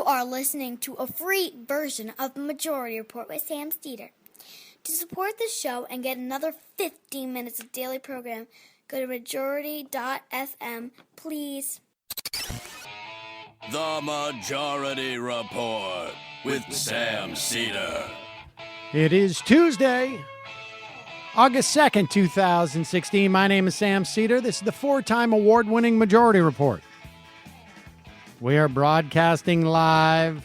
are listening to a free version of the Majority Report with Sam Steeder. To support the show and get another 15 minutes of daily program, go to majority.fm, please. The Majority Report with Sam Steeder. It is Tuesday, August 2nd, 2016. My name is Sam Steeder. This is the four-time award-winning Majority Report. We are broadcasting live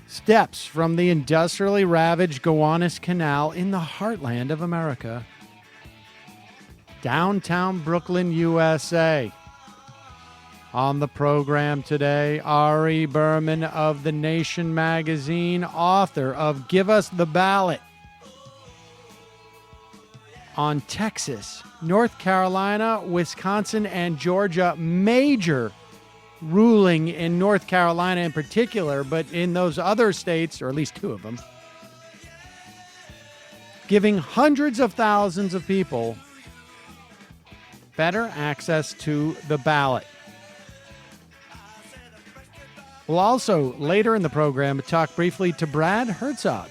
steps from the industrially ravaged Gowanus Canal in the heartland of America, downtown Brooklyn, USA. On the program today, Ari Berman of The Nation magazine, author of Give Us the Ballot. On Texas, North Carolina, Wisconsin, and Georgia, major ruling in North Carolina in particular, but in those other states, or at least two of them, giving hundreds of thousands of people better access to the ballot. We'll also, later in the program, talk briefly to Brad Herzog,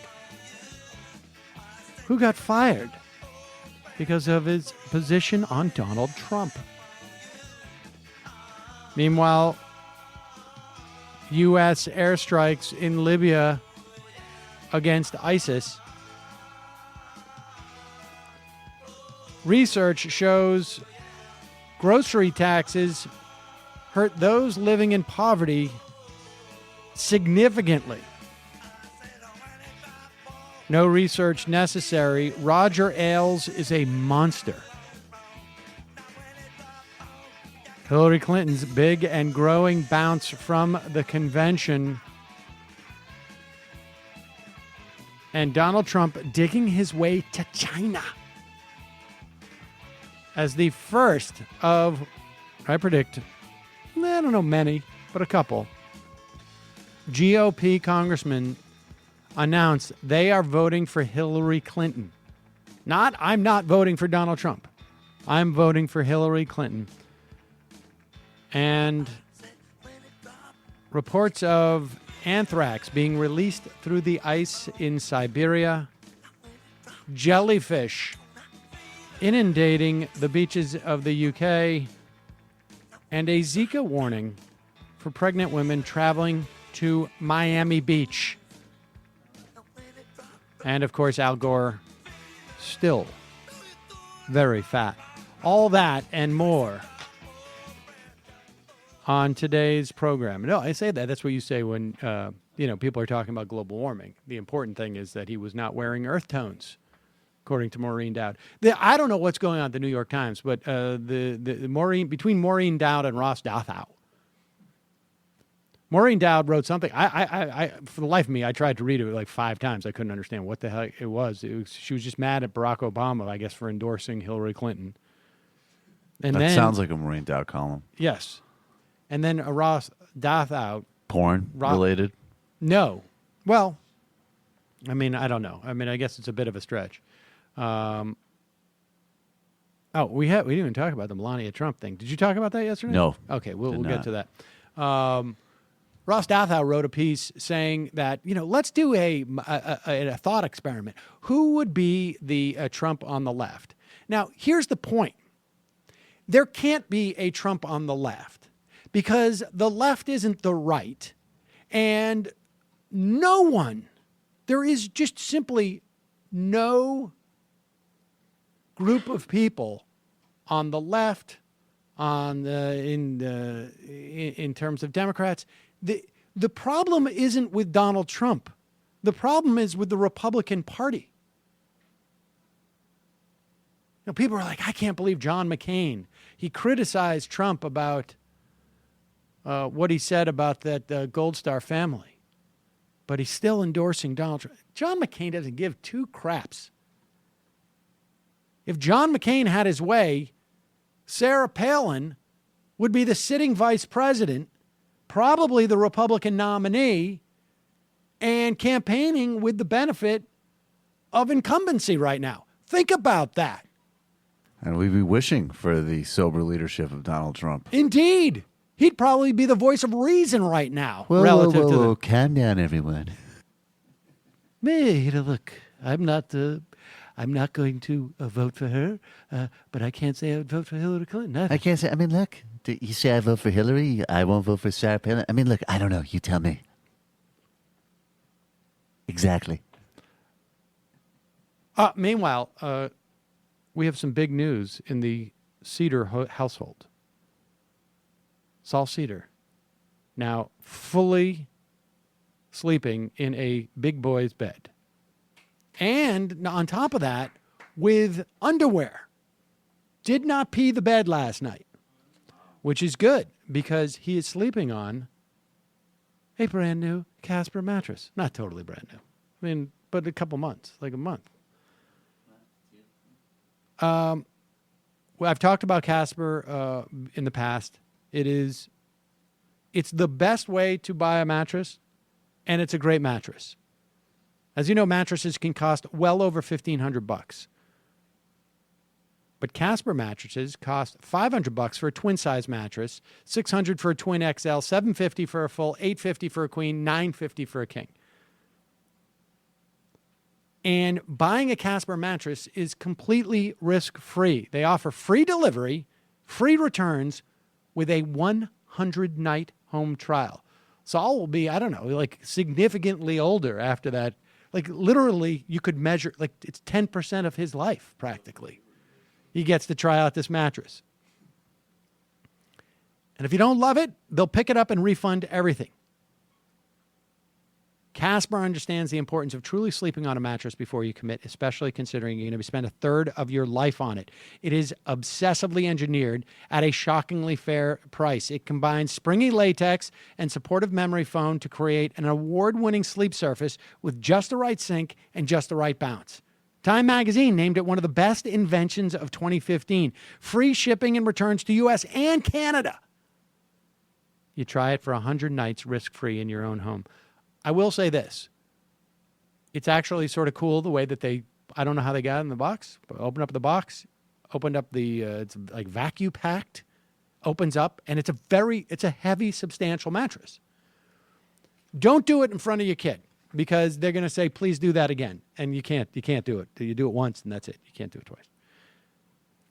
who got fired because of his position on Donald Trump. Meanwhile, U.S. airstrikes in Libya against ISIS. Research shows grocery taxes hurt those living in poverty significantly. No research necessary. Roger Ailes is a monster. Hillary Clinton's big and growing bounce from the convention. And Donald Trump digging his way to China as the first of, I predict, I don't know many, but a couple, GOP congressmen announced they are voting for Hillary Clinton. I'm not voting for Donald Trump. I'm voting for Hillary Clinton. And reports of anthrax being released through the ice in Siberia, jellyfish inundating the beaches of the UK, and a Zika warning for pregnant women traveling to Miami Beach. And, of course, Al Gore still very fat. All that and more on today's program. No, I say that. That's what you say when, people are talking about global warming. The important thing is that he was not wearing earth tones, according to Maureen Dowd. I don't know what's going on at the New York Times, but between Maureen Dowd and Ross Douthow, Maureen Dowd wrote something. I for the life of me, I tried to read it like 5 times. I couldn't understand what the hell it was. She was just mad at Barack Obama, I guess, for endorsing Hillary Clinton. And that sounds like a Maureen Dowd column. Yes. And then a Ross Douthow. Porn related? No. Well, I don't know. I guess it's a bit of a stretch. We didn't even talk about the Melania Trump thing. Did you talk about that yesterday? No. Okay, we'll get to that. Ross Douthow wrote a piece saying that, let's do a thought experiment. Who would be the Trump on the left? Now, here's the point. There can't be a Trump on the left because the left isn't the right, and there is just simply no group of people on the left, in terms of Democrats. The problem isn't with Donald Trump. The problem is with the Republican Party. People are like, I can't believe John McCain. He criticized Trump about what he said about that Gold Star family, but he's still endorsing Donald Trump. John McCain doesn't give two craps. If John McCain had his way, Sarah Palin would be the sitting vice president, probably the Republican nominee, and campaigning with the benefit of incumbency right now. Think about that. And we'd be wishing for the sober leadership of Donald Trump. Indeed. he'd probably be the voice of reason right now relative to the... Calm down, everyone. Look, I'm not going to vote for her, but I can't say I would vote for Hillary Clinton. I can't say. I mean, look, you say I vote for Hillary, I won't vote for Sarah Palin. I mean, look, I don't know. You tell me. Exactly. Meanwhile, we have some big news in the Cedar household. Saul Cedar, now fully sleeping in a big boy's bed. And on top of that, with underwear. Did not pee the bed last night, which is good because he is sleeping on a brand new Casper mattress. Not totally brand new. I mean, but a couple months, like a month. Well, I've talked about Casper in the past. It's the best way to buy a mattress, and it's a great mattress. As you know, mattresses can cost well over $1,500. But Casper mattresses cost $500 for a twin size mattress, $600 for a twin XL, $750 for a full, $850 for a queen, $950 for a king. And buying a Casper mattress is completely risk-free. They offer free delivery, free returns with a 100-night home trial. Saul will be, I don't know, like significantly older after that. Like literally you could measure, like it's 10% of his life practically. He gets to try out this mattress. And if you don't love it, they'll pick it up and refund everything. Casper understands the importance of truly sleeping on a mattress before you commit, especially considering you're going to spend a third of your life on it. It is obsessively engineered at a shockingly fair price. It combines springy latex and supportive memory foam to create an award-winning sleep surface with just the right sink and just the right bounce. Time magazine named it one of the best inventions of 2015. Free shipping and returns to U.S. and Canada. You try it for 100 nights risk-free in your own home. I will say this. It's actually sort of cool the way that I don't know how they got it in the box, but opened up the box, opened up it's like vacuum packed, opens up, and it's a heavy, substantial mattress. Don't do it in front of your kid because they're going to say, please do that again. And you can't do it. You do it once and that's it. You can't do it twice.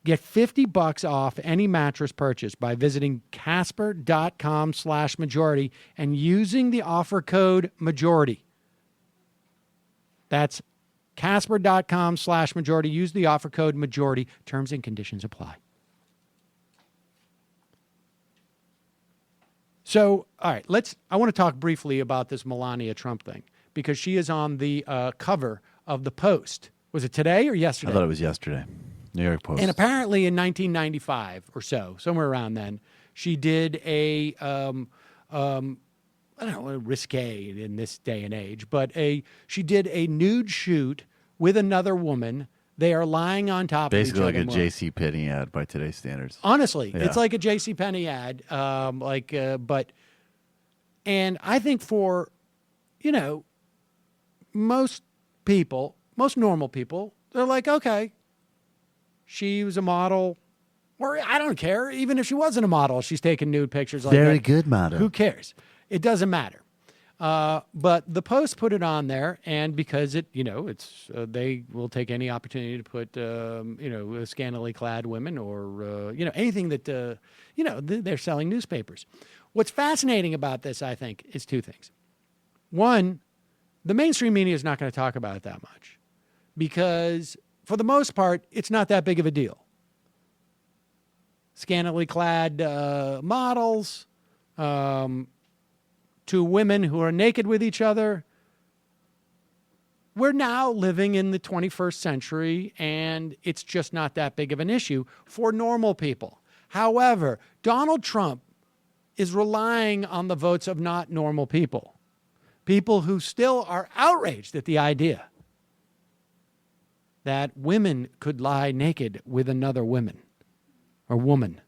Get $50 off any mattress purchase by visiting casper.com/majority and using the offer code majority. That's casper.com/majority. Use the offer code majority. Terms and conditions apply. So, all right, I want to talk briefly about this Melania Trump thing because she is on the cover of the Post. Was it today or yesterday? I thought it was yesterday. New York Post. And apparently in 1995 or so, somewhere around then, she did I don't know, risque in this day and age, but she did a nude shoot with another woman. They are lying on top of each other. Basically like a J.C. Penney ad by today's standards. Honestly, Yeah. It's like a J.C. Penney ad. And I think for, most normal people, they're like, okay, she was a model, or I don't care. Even if she wasn't a model, she's taking nude pictures like that. Very good model. Who cares? It doesn't matter. But the Post put it on there, and because they will take any opportunity to put, scantily clad women or, anything that, they're selling newspapers. What's fascinating about this, I think, is two things. One, the mainstream media is not going to talk about it that much because for the most part, it's not that big of a deal. Scantily clad models, two women who are naked with each other. We're now living in the 21st century, and it's just not that big of an issue for normal people. However, Donald Trump is relying on the votes of not normal people, people who still are outraged at the idea that women could lie naked with another woman or woman.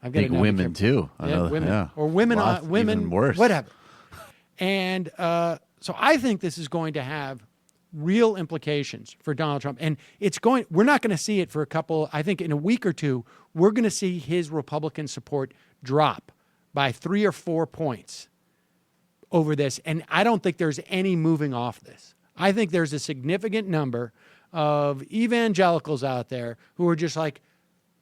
I've got I think women too. Women. Yeah. Or women, Even worse. whatever. And so I think this is going to have real implications for Donald Trump. And we're not going to see it for I think in a week or two, we're going to see his Republican support drop by 3 or 4 points over this. And I don't think there's any moving off this. I think there's a significant number of evangelicals out there who are just like,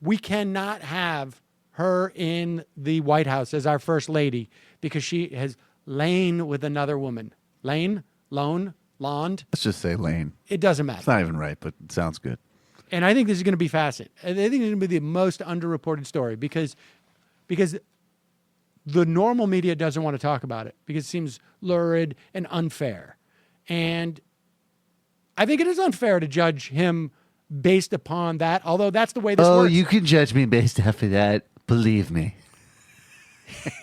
we cannot have her in the White House as our first lady because she has lain with another woman. Lane? Lone? Lond? Let's just say Lane. It doesn't matter. It's not even right, but it sounds good. And I think this is going to be fascinating. I think it's going to be the most underreported story because the normal media doesn't want to talk about it because it seems lurid and unfair. And I think it is unfair to judge him based upon that, although that's the way this works. Oh, you can judge me based off of that. Believe me.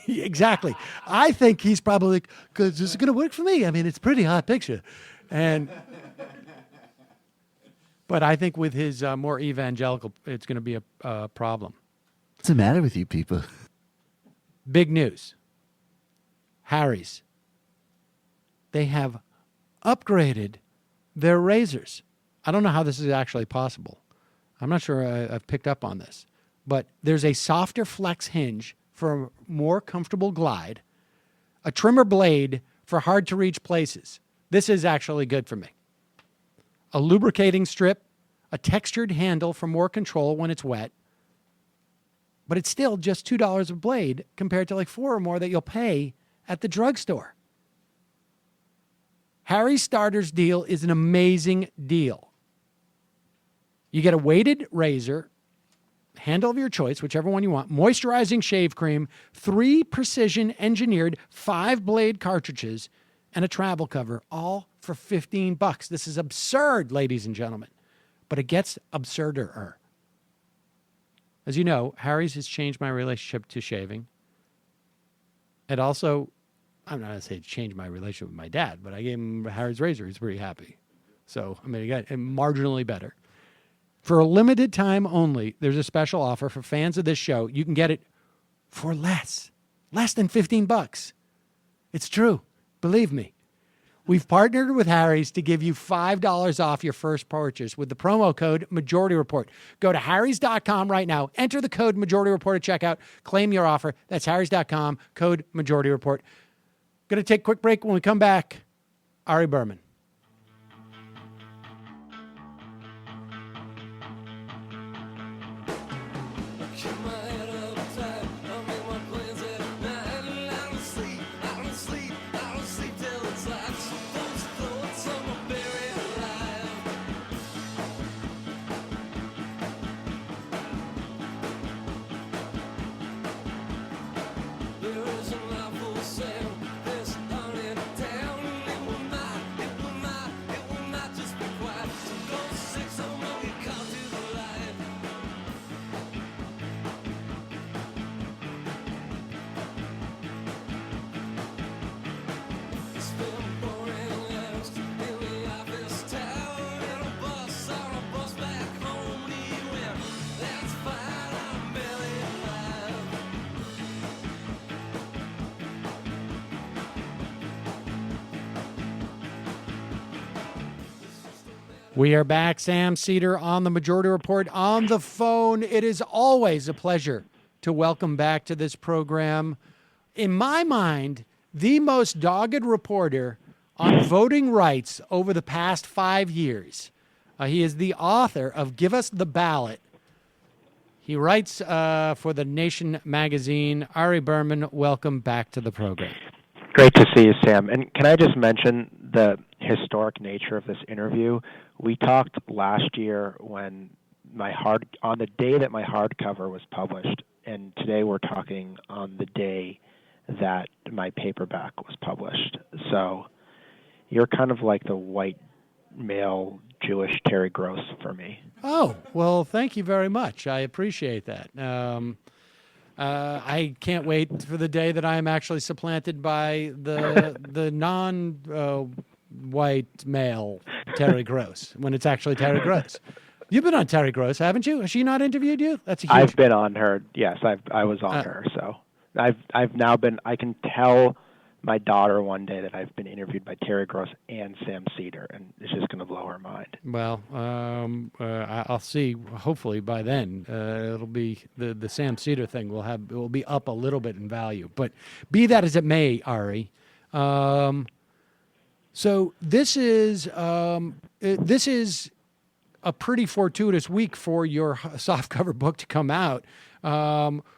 Exactly. I think he's probably like, because this is going to work for me. I mean, it's a pretty hot picture. But I think with his more evangelical, it's going to be a problem. What's the matter with you people? Big news. Harry's. They have upgraded their razors. I don't know how this is actually possible. I'm not sure I've picked up on this. But there's a softer flex hinge for a more comfortable glide, a trimmer blade for hard-to-reach places. This is actually good for me. A lubricating strip, a textured handle for more control when it's wet, but it's still just $2 a blade compared to like $4 or more that you'll pay at the drugstore. Harry's Starters deal is an amazing deal. You get a weighted razor, handle of your choice, whichever one you want, moisturizing shave cream, 3 precision-engineered 5-blade cartridges, and a travel cover, all for $15. This is absurd, ladies and gentlemen, but it gets absurder. As you know, Harry's has changed my relationship to shaving. It also, I'm not going to say it changed my relationship with my dad, but I gave him Harry's razor. He's pretty happy. So, I mean, it got marginally better. For a limited time only, there's a special offer for fans of this show. You can get it for less than $15. It's true. Believe me. We've partnered with Harry's to give you $5 off your first purchase with the promo code Majority Report. Go to harrys.com right now. Enter the code Majority Report at checkout. Claim your offer. That's harrys.com, code Majority Report. Going to take a quick break. When we come back, Ari Berman. We are back. Sam Cedar on the Majority Report on the phone. It is always a pleasure to welcome back to this program, in my mind, the most dogged reporter on voting rights over the past 5 years. He is the author of Give Us the Ballot. He writes for The Nation magazine. Ari Berman, welcome back to the program. Great to see you, Sam. And can I just mention the historic nature of this interview? We talked last year when on the day that my hardcover was published, and today we're talking on the day that my paperback was published. So you're kind of like the white male Jewish Terry Gross for me. Oh, well, thank you very much. I appreciate that. I can't wait for the day that I am actually supplanted by the non-white male Terry Gross, when it's actually Terry Gross. You've been on Terry Gross, haven't you? Has she not interviewed you? That's a huge... I've been on her. Yes, I was on her. So I've now been. I can tell my daughter one day that I've been interviewed by Terry Gross and Sam Cedar, and it's just going to blow her mind. Well, I'll see. Hopefully by then, it'll be the Sam Cedar thing will be up a little bit in value. But be that as it may, Ari. So this is a pretty fortuitous week for your softcover book to come out.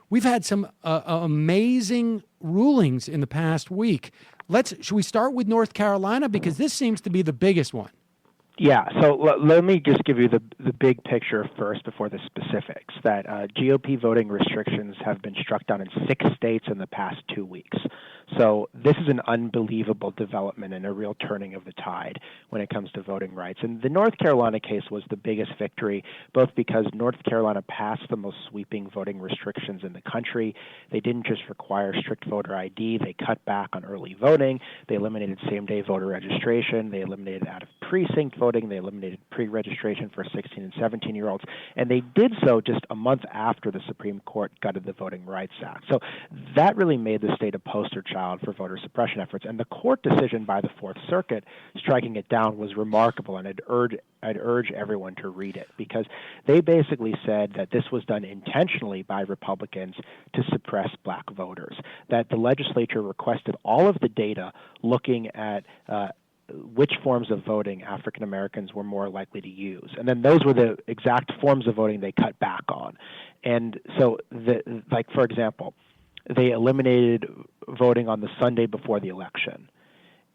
We've had some amazing rulings in the past week. Should we start with North Carolina, because this seems to be the biggest one? Yeah, so let me just give you the big picture first before the specifics. That GOP voting restrictions have been struck down in 6 states in the past 2 weeks. So this is an unbelievable development and a real turning of the tide when it comes to voting rights. And the North Carolina case was the biggest victory, both because North Carolina passed the most sweeping voting restrictions in the country. They didn't just require strict voter ID. They cut back on early voting. They eliminated same-day voter registration. They eliminated out-of-precinct voting. They eliminated pre-registration for 16 and 17-year-olds. And they did so just a month after the Supreme Court gutted the Voting Rights Act. So that really made the state a poster child for voter suppression efforts. And the court decision by the Fourth Circuit striking it down was remarkable, and I'd urge everyone to read it, because they basically said that this was done intentionally by Republicans to suppress black voters, that the legislature requested all of the data looking at which forms of voting African Americans were more likely to use. And then those were the exact forms of voting they cut back on. And so, for example, they eliminated voting on the Sunday before the election.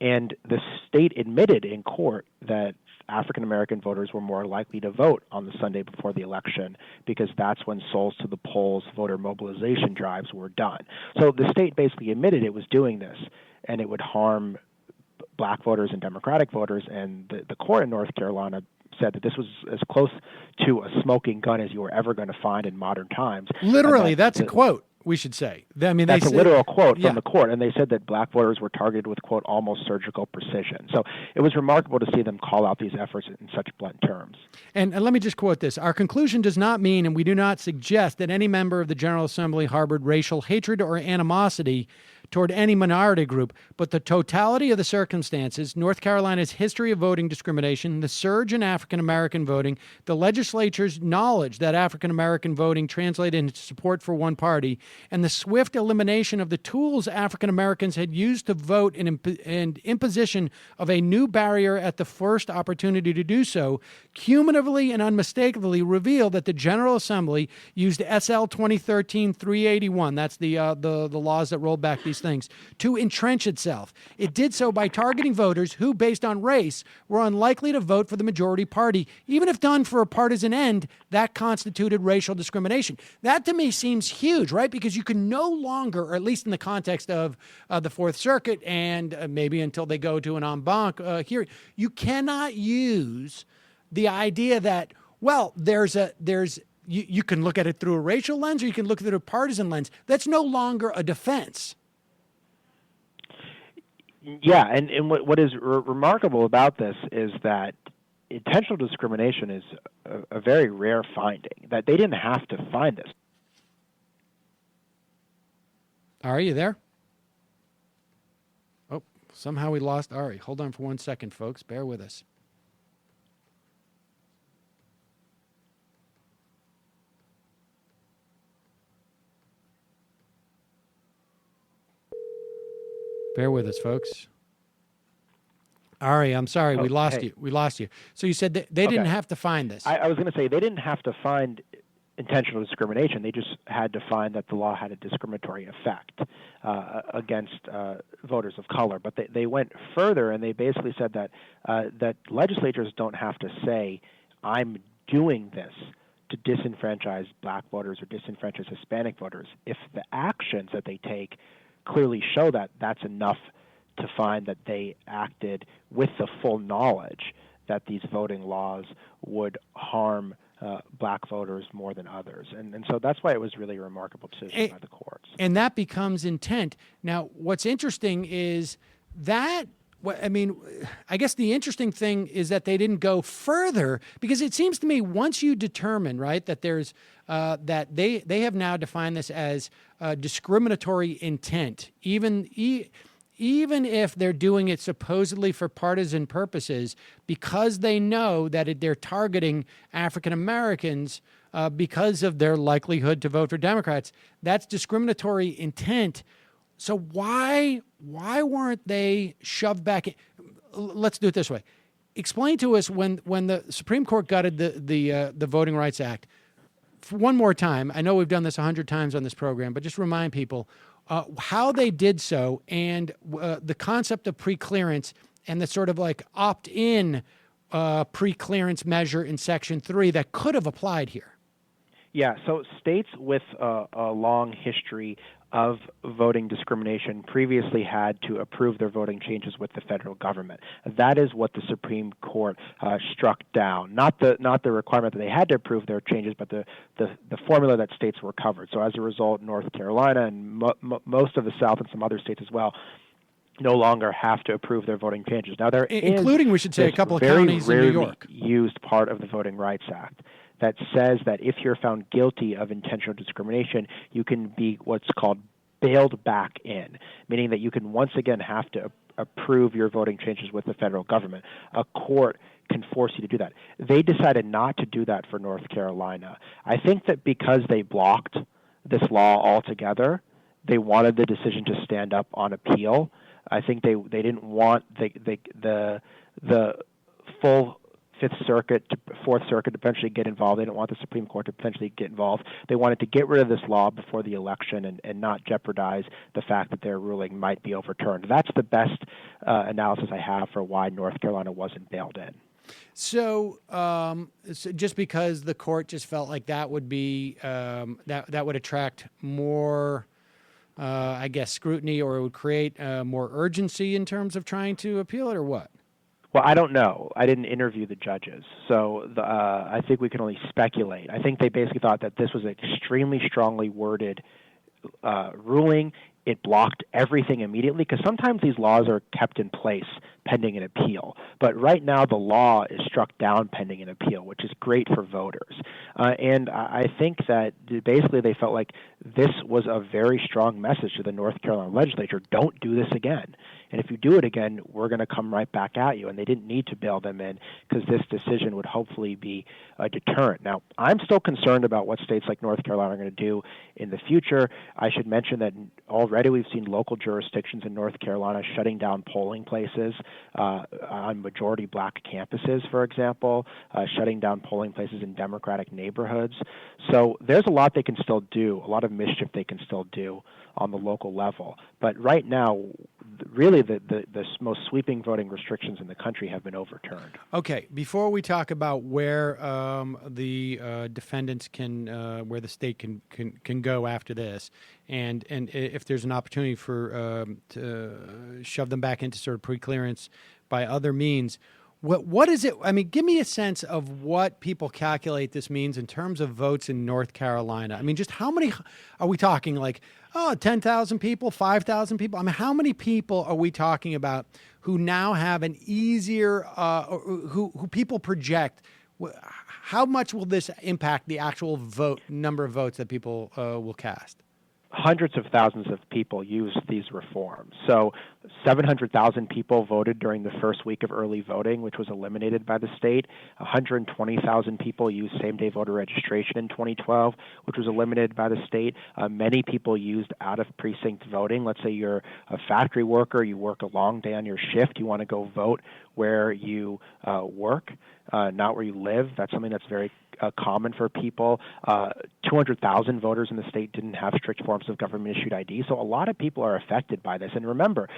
And the state admitted in court that African American voters were more likely to vote on the Sunday before the election, because that's when souls to the polls voter mobilization drives were done. So the state basically admitted it was doing this, and it would harm black voters and Democratic voters, and the court in North Carolina said that this was as close to a smoking gun as you were ever going to find in modern times. Literally, that's a quote, we should say. I mean, that's a literal quote from the court, and they said that black voters were targeted with, quote, almost surgical precision. So it was remarkable to see them call out these efforts in such blunt terms. And let me just quote this. Our conclusion does not mean, and we do not suggest, that any member of the General Assembly harbored racial hatred or animosity toward any minority group, but the totality of the circumstances, North Carolina's history of voting discrimination, the surge in African American voting, the legislature's knowledge that African American voting translated into support for one party, and the swift elimination of the tools African Americans had used to vote and imposition of a new barrier at the first opportunity to do so, cumulatively and unmistakably revealed that the General Assembly used SL 2013-381, that's the laws that rolled back these things, to entrench itself. It did so by targeting voters who, based on race, were unlikely to vote for the majority party. Even if done for a partisan end, that constituted racial discrimination. That to me seems huge, right? Because you can no longer, or at least in the context of the Fourth Circuit and maybe until they go to an en banc hearing, you cannot use the idea that, well, you can look at it through a racial lens or you can look at it through a partisan lens. That's no longer a defense. Yeah, and what is remarkable about this is that intentional discrimination is a very rare finding, that they didn't have to find this. Ari, you there? Oh, somehow we lost Ari. Hold on for 1 second, folks. Bear with us. Bear with us, folks. Ari, I'm sorry, we lost you. We lost you. So you said they didn't have to find this. I was going to say they didn't have to find intentional discrimination. They just had to find that the law had a discriminatory effect against voters of color. But they went further, and they basically said that that legislatures don't have to say, I'm doing this to disenfranchise black voters or disenfranchise Hispanic voters. If the actions that they take clearly show that, that's enough to find that they acted with the full knowledge that these voting laws would harm black voters more than others. And so that's why it was really a remarkable decision by the courts. And that becomes intent. Now, what's interesting is that, I guess the interesting thing is that they didn't go further, because it seems to me once you determine, right, that there's that they have now defined this as discriminatory intent, even even if they're doing it supposedly for partisan purposes, because they know that they're targeting African Americans because of their likelihood to vote for Democrats. That's discriminatory intent. So why weren't they shoved back in? Let's do it this way. Explain to us when the Supreme Court gutted the Voting Rights Act. For one more time, I know we've done this 100 times on this program, but just remind people how they did so and the concept of preclearance and the sort of like opt-in preclearance measure in Section 3 that could have applied here. Yeah, so states with a long history of voting discrimination previously had to approve their voting changes with the federal government. That is what the Supreme Court struck down. Not the requirement that they had to approve their changes, but the formula that states were covered. So as a result, North Carolina and most of the South and some other states as well no longer have to approve their voting changes. Now there including, we should say, a couple of counties in New York. Used part of the Voting Rights Act that says that if you're found guilty of intentional discrimination, you can be what's called bailed back in, meaning that you can once again have to approve your voting changes with the federal government. A court can force you to do that. They decided not to do that for North Carolina. I think that because they blocked this law altogether, they wanted the decision to stand up on appeal. I think they didn't want the full Fifth Circuit, Fourth Circuit to potentially get involved. They didn't want the Supreme Court to potentially get involved. They wanted to get rid of this law before the election and not jeopardize the fact that their ruling might be overturned. That's the best analysis I have for why North Carolina wasn't bailed in. So just because the court just felt like that would be that would attract more, I guess, scrutiny, or it would create more urgency in terms of trying to appeal it, or what? Well, I don't know. I didn't interview the judges, so I think we can only speculate. I think they basically thought that this was an extremely strongly worded ruling. It blocked everything immediately, because sometimes these laws are kept in place pending an appeal. But right now the law is struck down pending an appeal, which is great for voters. And I think that basically they felt like this was a very strong message to the North Carolina legislature: don't do this again. And if you do it again, we're going to come right back at you. And they didn't need to bail them in, because this decision would hopefully be a deterrent. Now, I'm still concerned about what states like North Carolina are going to do in the future. I should mention that already we've seen local jurisdictions in North Carolina shutting down polling places on majority black campuses, for example, shutting down polling places in Democratic neighborhoods. So there's a lot they can still do, a lot of mischief they can still do on the local level. But right now, really the most sweeping voting restrictions in the country have been overturned. Okay, before we talk about where the defendants can, where the state can go after this, and if there's an opportunity for to shove them back into sort of preclearance by other means, what is it? I mean, give me a sense of what people calculate this means in terms of votes in North Carolina. I mean, just how many are we talking? Like, 10,000 people, 5,000 people? I mean, how many people are we talking about who now have an easier, who people project? How much will this impact the actual number of votes that people will cast? Hundreds of thousands of people used these reforms. So 700,000 people voted during the first week of early voting, which was eliminated by the state. 120,000 people used same-day voter registration in 2012, which was eliminated by the state. Many people used out-of-precinct voting. Let's say you're a factory worker, you work a long day on your shift, you want to go vote where you work, not where you live. That's something that's very common for people. 200,000 voters in the state didn't have strict forms of government-issued ID, so a lot of people are affected by this. And remember,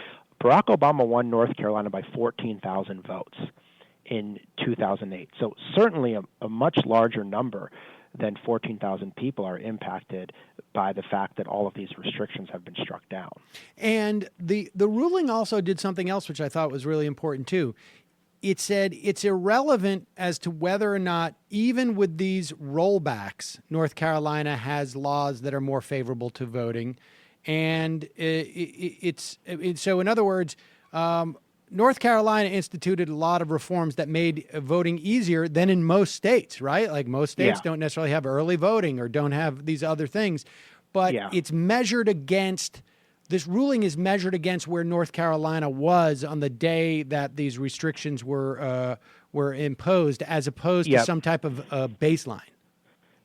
Barack Obama won North Carolina by 14,000 votes in 2008. So certainly a much larger number than 14,000 people are impacted by the fact that all of these restrictions have been struck down. And the ruling also did something else, which I thought was really important too. It said it's irrelevant as to whether or not, even with these rollbacks, North Carolina has laws that are more favorable to voting. And so in other words, North Carolina instituted a lot of reforms that made voting easier than in most states, right? Like most states don't necessarily have early voting or don't have these other things, but it's measured against this ruling is measured against where North Carolina was on the day that these restrictions were imposed, as opposed to Yep. some type of baseline.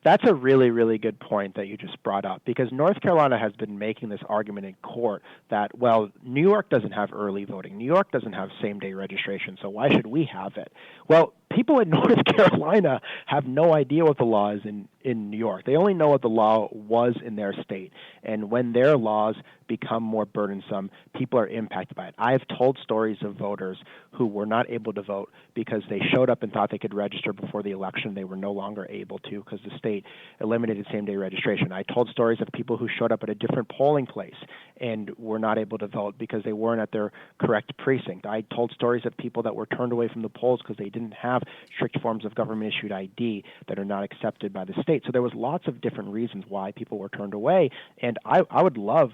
That's a really, really good point that you just brought up, because North Carolina has been making this argument in court that, well, New York doesn't have early voting. New York doesn't have same-day registration, so why should we have it? Well, people in North Carolina have no idea what the law is in New York. They only know what the law was in their state. And when their laws become more burdensome, people are impacted by it. I've told stories of voters who were not able to vote because they showed up and thought they could register before the election. They were no longer able to because the state eliminated same-day registration. I told stories of people who showed up at a different polling place and were not able to vote because they weren't at their correct precinct. I told stories of people that were turned away from the polls because they didn't have strict forms of government-issued ID that are not accepted by the state. So there was lots of different reasons why people were turned away, and I would love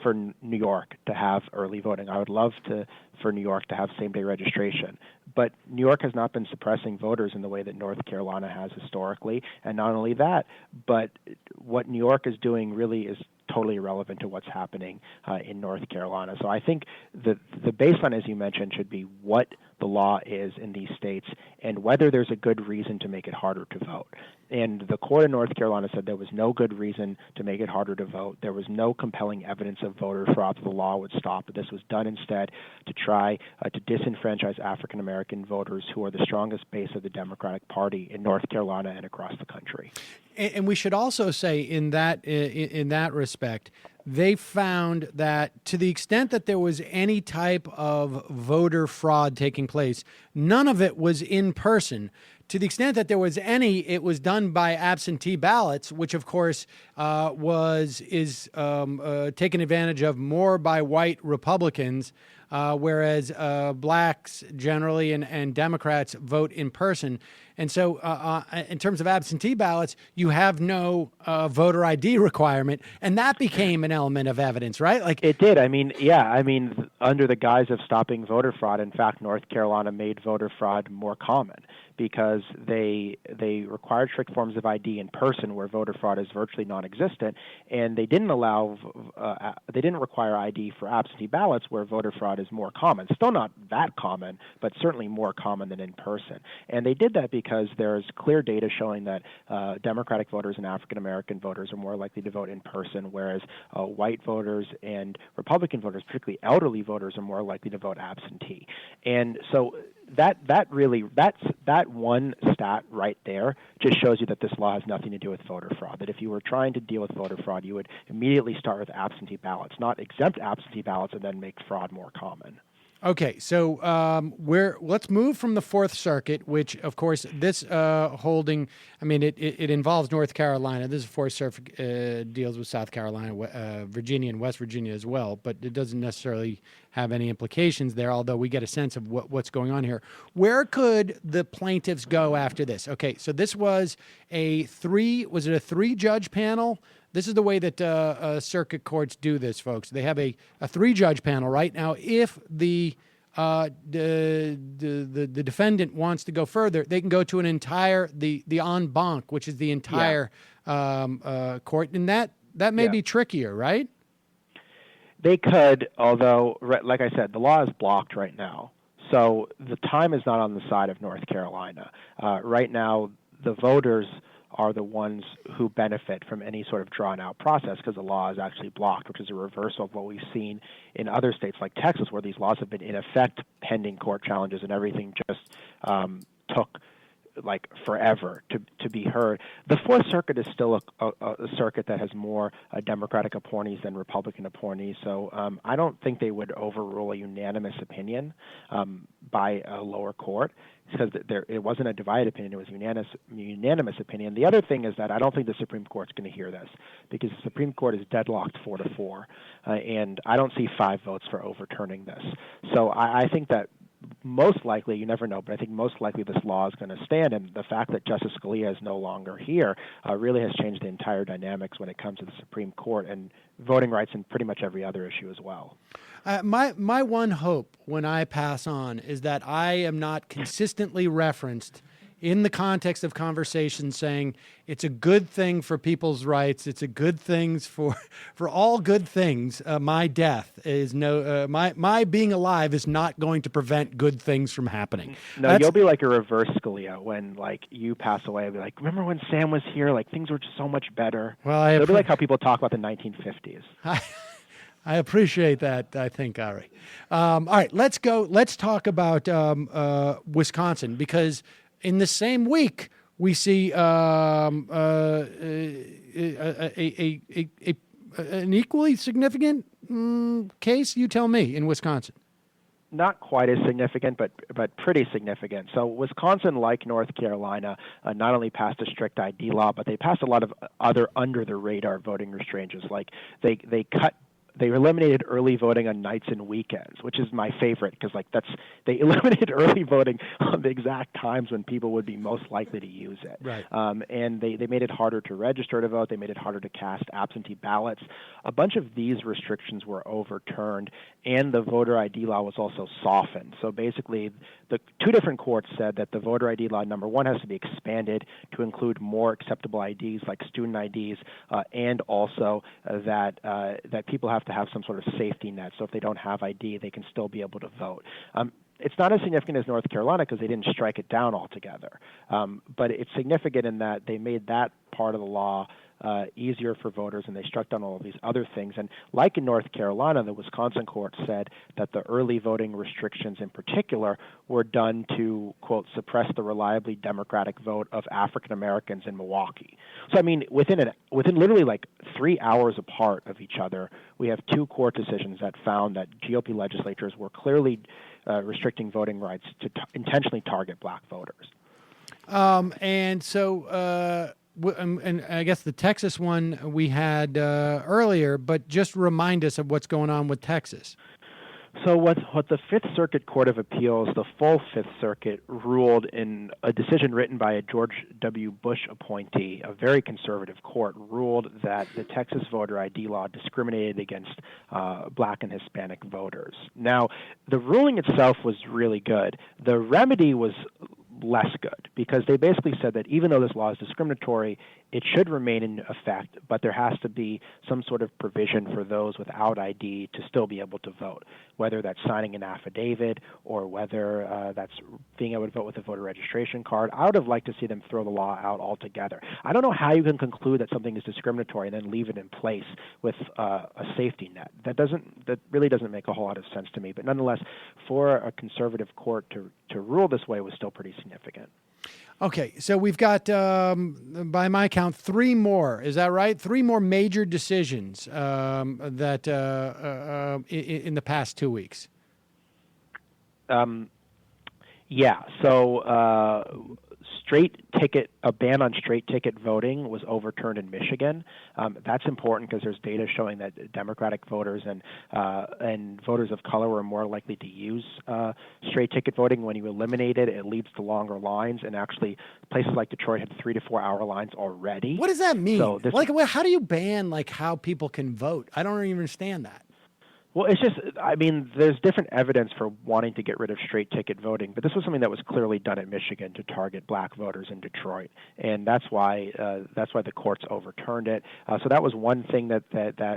for New York to have early voting. I would love for New York to have same-day registration. But New York has not been suppressing voters in the way that North Carolina has historically. And not only that, but what New York is doing really is totally irrelevant to what's happening in North Carolina. So I think the baseline, as you mentioned, should be what the law is in these states and whether there's a good reason to make it harder to vote. And the court in North Carolina said there was no good reason to make it harder to vote. There was no compelling evidence of voter fraud that the law would stop. But this was done instead to try to disenfranchise African American voters, who are the strongest base of the Democratic Party in North Carolina and across the country. And we should also say in that respect, they found that to the extent that there was any type of voter fraud taking place, none of it was in person. To the extent that there was any, it was done by absentee ballots, which of course is taken advantage of more by white Republicans, whereas blacks generally and Democrats vote in person. And so in terms of absentee ballots, you have no voter ID requirement, and that became an element of evidence, right? Like it did. Under the guise of stopping voter fraud, in fact, North Carolina made voter fraud more common because they required strict forms of ID in person where voter fraud is virtually non-existent, and they didn't require ID for absentee ballots where voter fraud is more common. Still not that common, but certainly more common than in person. And they did that because there's clear data showing that Democratic voters and African American voters are more likely to vote in person, whereas white voters and Republican voters, particularly elderly voters, are more likely to vote absentee. And so that one stat right there just shows you that this law has nothing to do with voter fraud. That if you were trying to deal with voter fraud, you would immediately start with absentee ballots, not exempt absentee ballots and then make fraud more common. Okay, so let's move from the Fourth Circuit, which, of course, this holding, it involves North Carolina. This Fourth Circuit deals with South Carolina, Virginia, and West Virginia as well, but it doesn't necessarily have any implications there, although we get a sense of what's going on here. Where could the plaintiffs go after this? Okay, so this was a three-judge panel? This is the way that circuit courts do this, folks. They have a three-judge panel, right? Now, if the defendant wants to go further, they can go to the en banc, which is the entire court, and that may be trickier, right? They could, although, like I said, the law is blocked right now. So the time is not on the side of North Carolina. Right now, the voters are the ones who benefit from any sort of drawn-out process because the law is actually blocked, which is a reversal of what we've seen in other states like Texas, where these laws have been in effect pending court challenges and everything just took like forever to be heard. The Fourth Circuit is still a circuit that has more Democratic appointees than Republican appointees, so I don't think they would overrule a unanimous opinion by a lower court, because it wasn't a divided opinion, it was a unanimous opinion. The other thing is that I don't think the Supreme Court's going to hear this, because the Supreme Court is deadlocked 4-4, and I don't see 5 votes for overturning this. So I think that most likely, you never know, but I think most likely this law is going to stand, and the fact that Justice Scalia is no longer here really has changed the entire dynamics when it comes to the Supreme Court and voting rights and pretty much every other issue as well. My one hope when I pass on is that I am not consistently referenced in the context of conversation saying it's a good thing for people's rights. It's a good thing for all good things. My death is my being alive is not going to prevent good things from happening. No, you'll be like a reverse Scalia when like you pass away. I'll be like, remember when Sam was here? Like things were just so much better. Well, it'll be like how people talk about the 1950s. I appreciate that, I think, Ari. All right, let's go. Let's talk about Wisconsin, because in the same week we see an equally significant case, you tell me, in Wisconsin. Not quite as significant, but pretty significant. So Wisconsin, like North Carolina, not only passed a strict ID law, but they passed a lot of other under-the-radar voting restrictions. Like they eliminated early voting on nights and weekends, which is my favorite because they eliminated early voting on the exact times when people would be most likely to use it. Right. And they made it harder to register to vote. They made it harder to cast absentee ballots. A bunch of these restrictions were overturned, and the voter ID law was also softened. So basically, the two different courts said that the voter ID law, number one, has to be expanded to include more acceptable IDs like student IDs, and also that people have to have some sort of safety net. So if they don't have ID, they can still be able to vote. It's not as significant as North Carolina because they didn't strike it down altogether. But it's significant in that they made that part of the law easier for voters, and they struck down all of these other things. And like in North Carolina, the Wisconsin court said that the early voting restrictions in particular were done to, quote, suppress the reliably Democratic vote of African Americans in Milwaukee. So, I mean, within literally like 3 hours apart of each other, we have two court decisions that found that GOP legislatures were clearly restricting voting rights to intentionally target black voters. And I guess the Texas one we had earlier, but just remind us of what's going on with Texas. So what the Fifth Circuit Court of Appeals, the full Fifth Circuit, ruled in a decision written by a George W. Bush appointee, a very conservative court, ruled that the Texas voter ID law discriminated against black and Hispanic voters. Now, the ruling itself was really good. The remedy was less good because they basically said that even though this law is discriminatory, it should remain in effect, but there has to be some sort of provision for those without ID to still be able to vote, whether that's signing an affidavit or whether that's being able to vote with a voter registration card. I would have liked to see them throw the law out altogether. I don't know how you can conclude that something is discriminatory and then leave it in place with a safety net. That really doesn't make a whole lot of sense to me. But nonetheless, for a conservative court to rule this way was still pretty significant. Okay, so we've got, by my count, three more. Is that right? Three more major decisions that in the past 2 weeks. Yeah. So a ban on straight ticket voting was overturned in Michigan. That's important because there's data showing that Democratic voters and voters of color were more likely to use straight ticket voting. When you eliminate it, it leads to longer lines, and actually places like Detroit had 3 to 4 hour lines already. What does that mean? So how do you ban how people can vote? I don't even understand that. Well, it's just, I mean, there's different evidence for wanting to get rid of straight ticket voting, but this was something that was clearly done in Michigan to target black voters in Detroit, and that's why the courts overturned it. So that was one thing that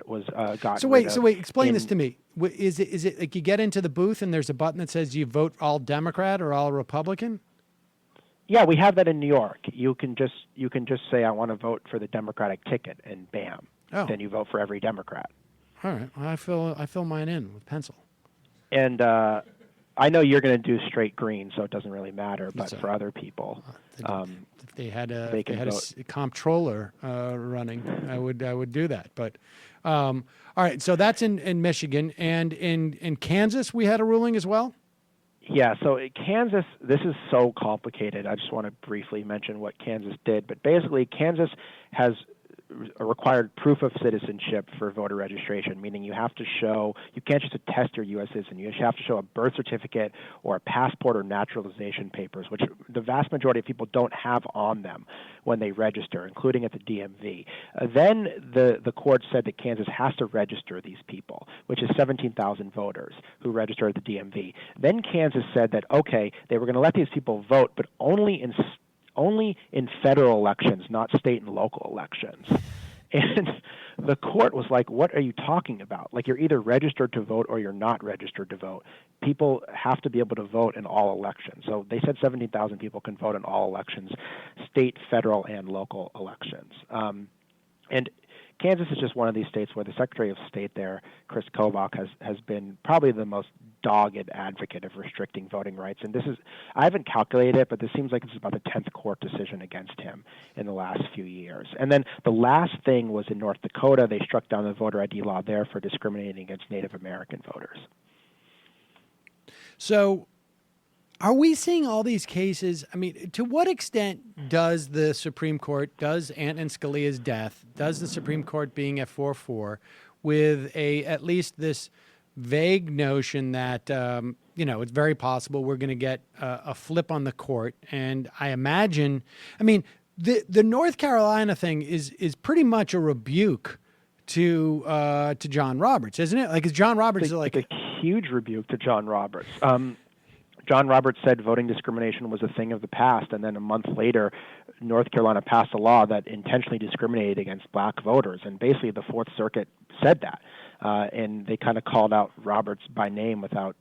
was gotten. So wait, explain this to me. Is it like you get into the booth and there's a button that says you vote all Democrat or all Republican? Yeah, we have that in New York. You can just say I want to vote for the Democratic ticket, and bam, then you vote for every Democrat. All right. Well, I fill mine in with pencil. And I know you're going to do straight green, so it doesn't really matter. But for other people, if they had a comptroller running, I would do that. But all right. So that's in Michigan, and in Kansas, we had a ruling as well. Yeah. So in Kansas, this is so complicated. I just want to briefly mention what Kansas did. But basically, Kansas has required proof of citizenship for voter registration, meaning you can't just attest you're a U.S. citizen. You have to show a birth certificate or a passport or naturalization papers, which the vast majority of people don't have on them when they register, including at the DMV. Then the court said that Kansas has to register these people, which is 17,000 voters who register at the DMV. Then Kansas said that, okay, they were going to let these people vote, but only in only in federal elections, not state and local elections. And the court was like, what are you talking about? Like, you're either registered to vote or you're not registered to vote. People have to be able to vote in all elections. So they said 17,000 people can vote in all elections, state, federal, and local elections. And Kansas is just one of these states where the Secretary of State there, Chris Kobach, has been probably the most dogged advocate of restricting voting rights. And I haven't calculated it, but this seems like it's about the 10th court decision against him in the last few years. And then the last thing was in North Dakota. They struck down the voter ID law there for discriminating against Native American voters. So are we seeing all these cases? I mean, to what extent does the Supreme Court, does Antonin Scalia's death, does the Supreme Court being at 4-4 with at least this vague notion that, it's very possible we're going to get a flip on the court? And I imagine, the North Carolina thing is pretty much a rebuke to John Roberts, isn't it? Like, is John Roberts it's a huge rebuke to John Roberts. John Roberts said voting discrimination was a thing of the past, and then a month later, North Carolina passed a law that intentionally discriminated against black voters, and basically the Fourth Circuit said that, and they kind of called out Roberts by name without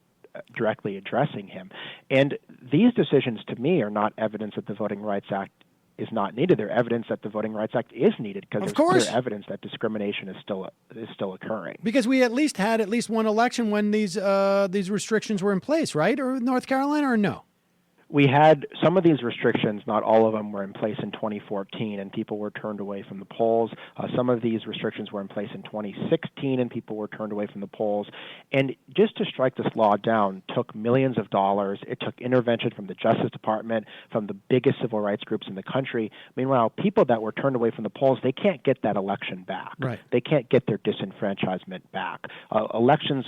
directly addressing him. And these decisions, to me, are not evidence that the Voting Rights Act is not needed. They're evidence that the Voting Rights Act is needed, because there's clear evidence that discrimination is still occurring. Because we had at least one election when these restrictions were in place, right? Or North Carolina, or no? We had some of these restrictions, not all of them were in place in 2014, and people were turned away from the polls. Some of these restrictions were in place in 2016, and people were turned away from the polls. And just to strike this law down took millions of dollars. It took intervention from the Justice Department, from the biggest civil rights groups in the country. Meanwhile, people that were turned away from the polls, they can't get that election back. Right. They can't get their disenfranchisement back. Elections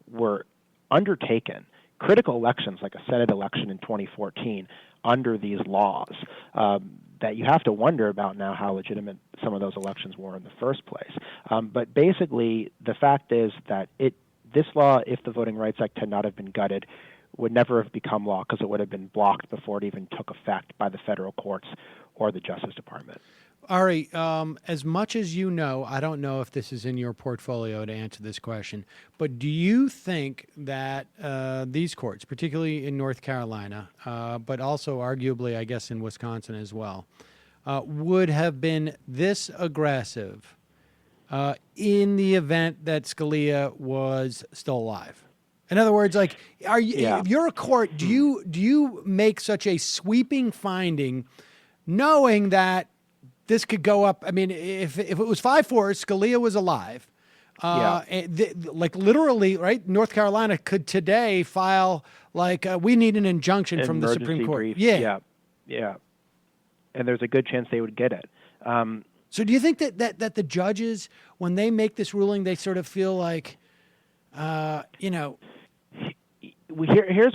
were undertaken, critical elections like a Senate election in 2014, under these laws, that you have to wonder about now how legitimate some of those elections were in the first place. But basically, the fact is that this law, if the Voting Rights Act had not have been gutted, would never have become law, because it would have been blocked before it even took effect by the federal courts or the Justice Department. Ari, as much as you know, I don't know if this is in your portfolio to answer this question, but do you think that these courts, particularly in North Carolina, but also arguably, I guess, in Wisconsin as well, would have been this aggressive in the event that Scalia was still alive? In other words, like, if you're a court, do you make such a sweeping finding, knowing that this could go up? I mean, if it was 5-4, Scalia was alive. Like, literally, right? North Carolina could today file, like, we need an injunction from the Supreme Court. Brief. Yeah. And there's a good chance they would get it. So do you think that the judges, when they make this ruling, they sort of feel like, here's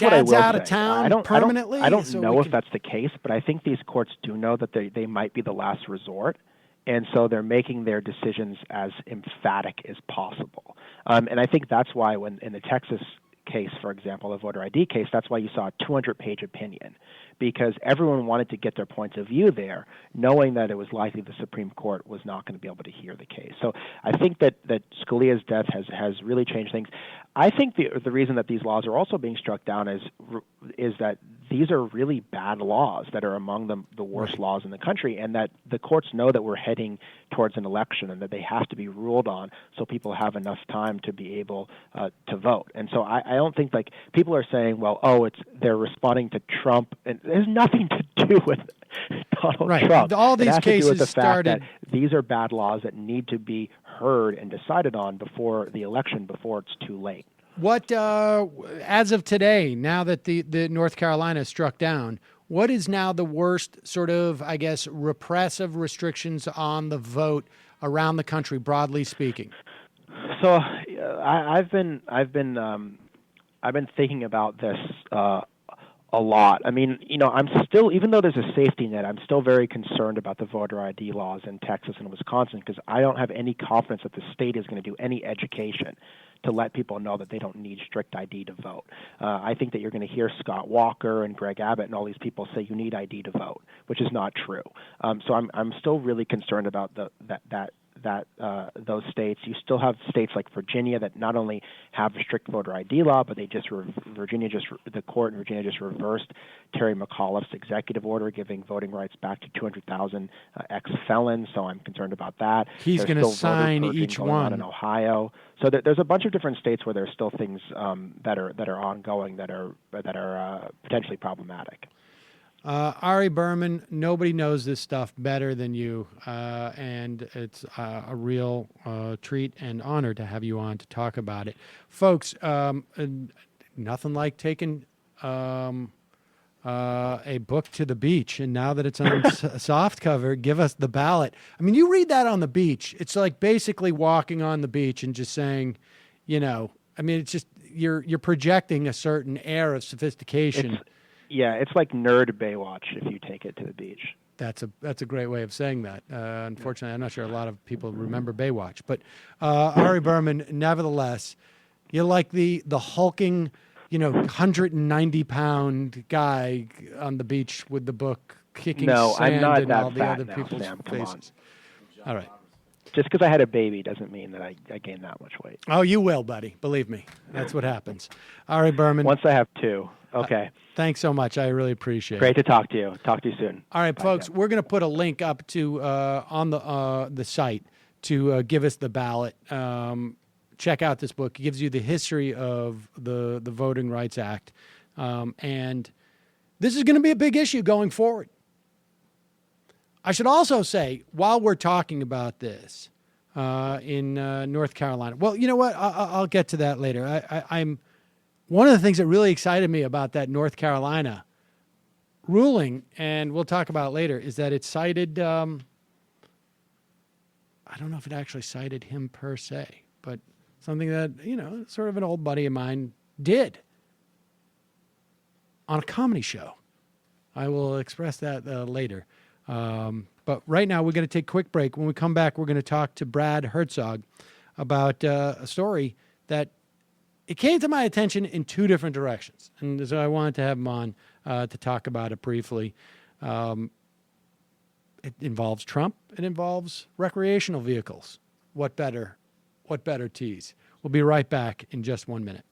what I will Dad's out say. of town permanently? I don't know if that's the case, but I think these courts do know that they might be the last resort, and so they're making their decisions as emphatic as possible. And I think that's why when in the Texas case, for example, the voter ID case, that's why you saw a 200-page opinion, because everyone wanted to get their points of view there, knowing that it was likely the Supreme Court was not going to be able to hear the case. So I think that Scalia's death has really changed things. I think the reason that these laws are also being struck down is that these are really bad laws that are among the worst laws in the country, and that the courts know that we're heading towards an election and that they have to be ruled on so people have enough time to be able to vote. And so I don't think, like, people are saying, well, they're responding to Trump, and it has nothing to do with Donald Trump. All these it has cases to do with the fact started. that these are bad laws that need to be heard and decided on before the election, before it's too late. What, as of today, now that the North Carolina is struck down, what is now the worst sort of, I guess, repressive restrictions on the vote around the country, broadly speaking? So I've been thinking about this a lot. I mean, I'm still, even though there's a safety net, I'm still very concerned about the voter ID laws in Texas and Wisconsin, because I don't have any confidence that the state is going to do any education to let people know that they don't need strict ID to vote. I think that you're going to hear Scott Walker and Greg Abbott and all these people say you need ID to vote, which is not true. So I'm still really concerned about those states. You still have states like Virginia that not only have a strict voter ID law, but the court in Virginia just reversed Terry McAuliffe's executive order giving voting rights back to 200,000 ex-felons. So I'm concerned about that. He's going to sign each one in Ohio. So there's a bunch of different states where there's still things that are ongoing that are potentially problematic. Ari Berman, nobody knows this stuff better than you, and it's a real treat and honor to have you on to talk about it. Folks, nothing like taking a book to the beach, and now that it's on soft cover, give us the ballot. I mean, you read that on the beach, it's like basically walking on the beach and just saying, it's just you're projecting a certain air of sophistication. It's like nerd Baywatch if you take it to the beach. That's a great way of saying that. Unfortunately, I'm not sure a lot of people remember Baywatch. But Ari Berman, nevertheless, you're like the hulking, 190-pound guy on the beach with the book kicking sand I'm not in that all the fat other now, people's Sam, come faces. All right. Just because I had a baby doesn't mean that I gained that much weight. Oh, you will, buddy. Believe me. That's what happens. Ari Berman. Once I have two. Okay. Thanks so much. I really appreciate it. Great to talk to you. Talk to you soon. All right, Bye, folks, Sam. we're going to put a link up to on the site to give us the ballot. Check out this book. It gives you the history of the Voting Rights Act. And this is going to be a big issue going forward. I should also say, while we're talking about this in North Carolina, well, you know what? I'll get to that later. I'm one of the things that really excited me about that North Carolina ruling, and we'll talk about it later, is that it cited, I don't know if it actually cited him per se, but something that, sort of an old buddy of mine did on a comedy show. I will express that later. But right now, we're going to take a quick break. When we come back, we're going to talk to Brad Herzog about a story that it came to my attention in two different directions. And so I wanted to have him on to talk about it briefly. It involves Trump. It involves recreational vehicles. What better tease? We'll be right back in just 1 minute.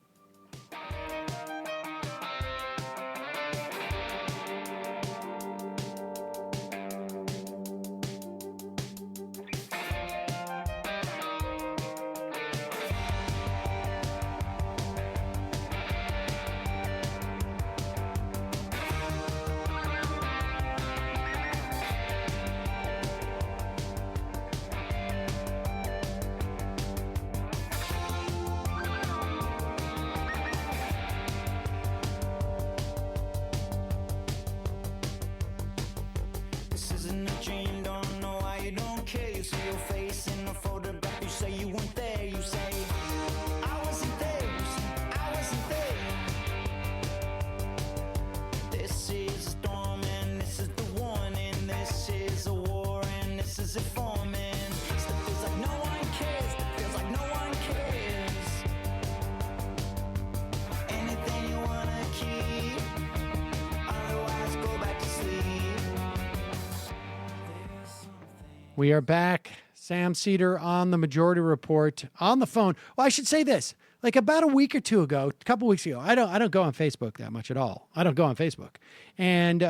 We are back. Sam Seder on the Majority Report on the phone. Well, I should say this. Like about a week or two ago, a couple weeks ago, I don't go on Facebook that much at all. I don't go on Facebook. And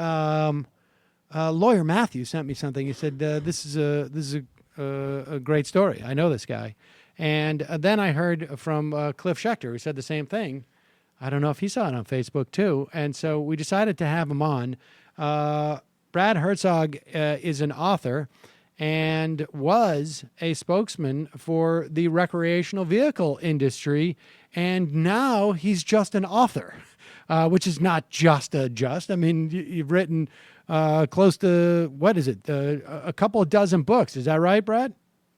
lawyer Matthew sent me something. He said, this is a great story. I know this guy. And then I heard from Cliff Schechter, who said the same thing. I don't know if he saw it on Facebook too. And so we decided to have him on. Brad Herzog is an author and was a spokesman for the recreational vehicle industry. And now he's just an author, which is not just. I mean, you've written close to, a couple of dozen books. Is that right, Brad?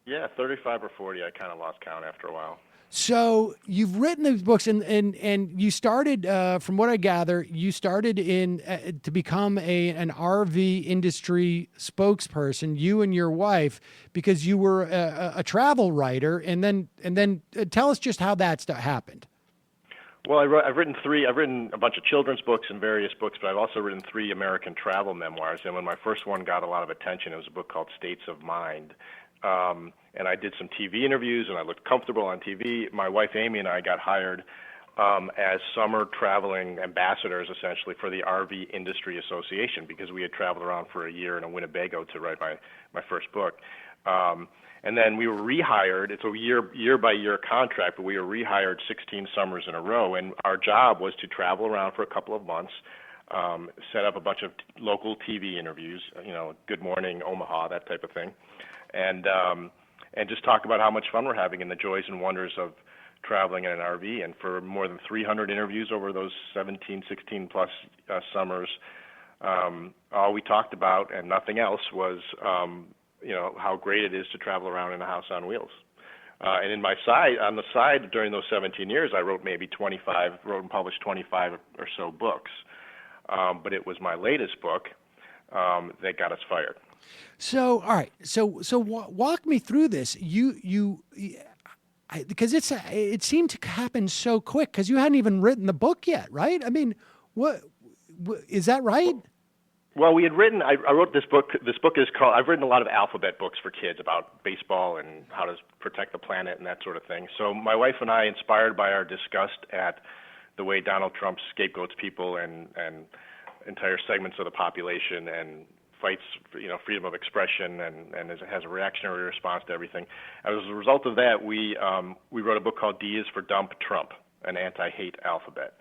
Yeah, 35 or 40. I kind of lost count after a while. So you've written these books, and you started, from what I gather, you started in to become an RV industry spokesperson. You and your wife, because you were a travel writer, and then tell us just how that happened. Well, I've written a bunch of children's books and various books, but I've also written 3 American travel memoirs. And when my first one got a lot of attention, it was a book called States of Mind. And I did some TV interviews, and I looked comfortable on TV. My wife Amy and I got hired as summer traveling ambassadors, essentially, for the RV Industry Association, because we had traveled around for a year in a Winnebago to write my first book. And then we were rehired. It's a year-by-year contract, but we were rehired 16 summers in a row. And our job was to travel around for a couple of months, set up a bunch of local TV interviews, Good Morning Omaha, that type of thing, and just talk about how much fun we're having and the joys and wonders of traveling in an RV. And for more than 300 interviews over those 17, 16-plus summers, all we talked about and nothing else was how great it is to travel around in a house on wheels. And on the side, during those 17 years, I wrote and published 25 or so books. But it was my latest book that got us fired. So, all right. So walk me through this. Because it seemed to happen so quick, because you hadn't even written the book yet, right? I mean, what is that right? Well, we had written. I wrote this book. This book is called. I've written a lot of alphabet books for kids about baseball and how to protect the planet and that sort of thing. So my wife and I, inspired by our disgust at the way Donald Trump scapegoats people and entire segments of the population and fights, freedom of expression and has a reactionary response to everything. As a result of that, we wrote a book called D is for Dump Trump, an anti-hate alphabet.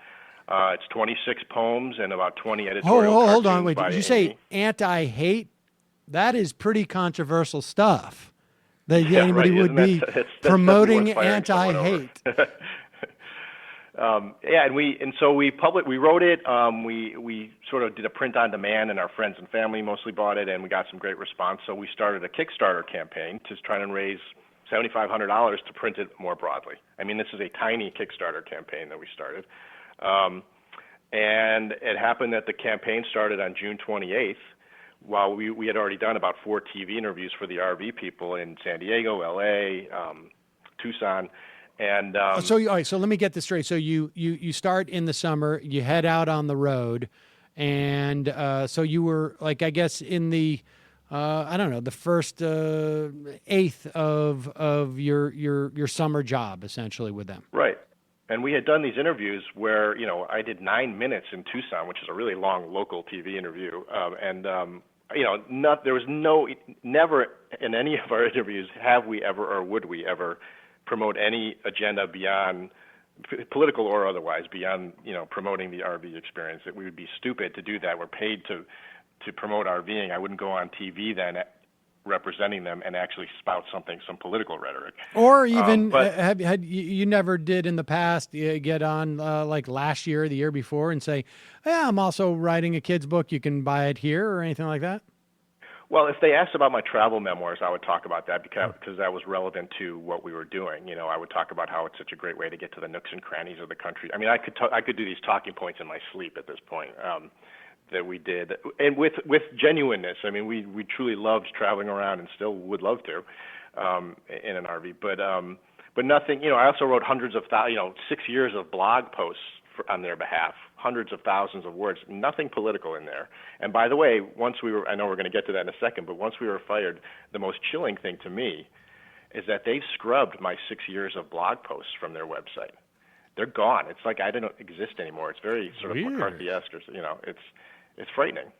It's 26 poems and about 20 editorial cartoons. Hold on, wait. By Did you Amy. say anti-hate? That is pretty controversial stuff. That Yeah, anybody right. would be That's promoting worth firing someone over. anti-hate. So we wrote it. We sort of did a print on demand, and our friends and family mostly bought it, and we got some great response. So we started a Kickstarter campaign to try and raise $7,500 to print it more broadly. I mean, this is a tiny Kickstarter campaign that we started. And it happened that the campaign started on June 28th, while we had already done about 4 TV interviews for the RV people in San Diego, L.A., Tucson. And all right, so let me get this straight. So you start in the summer, you head out on the road, and so you were, like, I guess in the the first eighth of your summer job, essentially, with them. Right. And we had done these interviews where, I did 9 minutes in Tucson, which is a really long local TV interview. There was never in any of our interviews have we ever or would we ever promote any agenda beyond political or otherwise, beyond, promoting the RV experience. That we would be stupid to do that. We're paid to promote RVing. I wouldn't go on TV then representing them and actually spout some political rhetoric. Or even had you never did in the past get on like last year or the year before and say, yeah, I'm also writing a kid's book. You can buy it here or anything like that? Well, if they asked about my travel memoirs, I would talk about that because that was relevant to what we were doing. I would talk about how it's such a great way to get to the nooks and crannies of the country. I mean, I could do these talking points in my sleep at this point. That we did, and with genuineness. I mean, we truly loved traveling around and still would love to in an RV. But nothing. I also wrote hundreds of 6 years of blog posts on their behalf, hundreds of thousands of words. Nothing political in there. And by the way, I know we're going to get to that in a second, but once we were fired, the most chilling thing to me is that they've scrubbed my 6 years of blog posts from their website. They're gone. It's like I don't exist anymore. It's very sort of McCarthy-esque. It's frightening.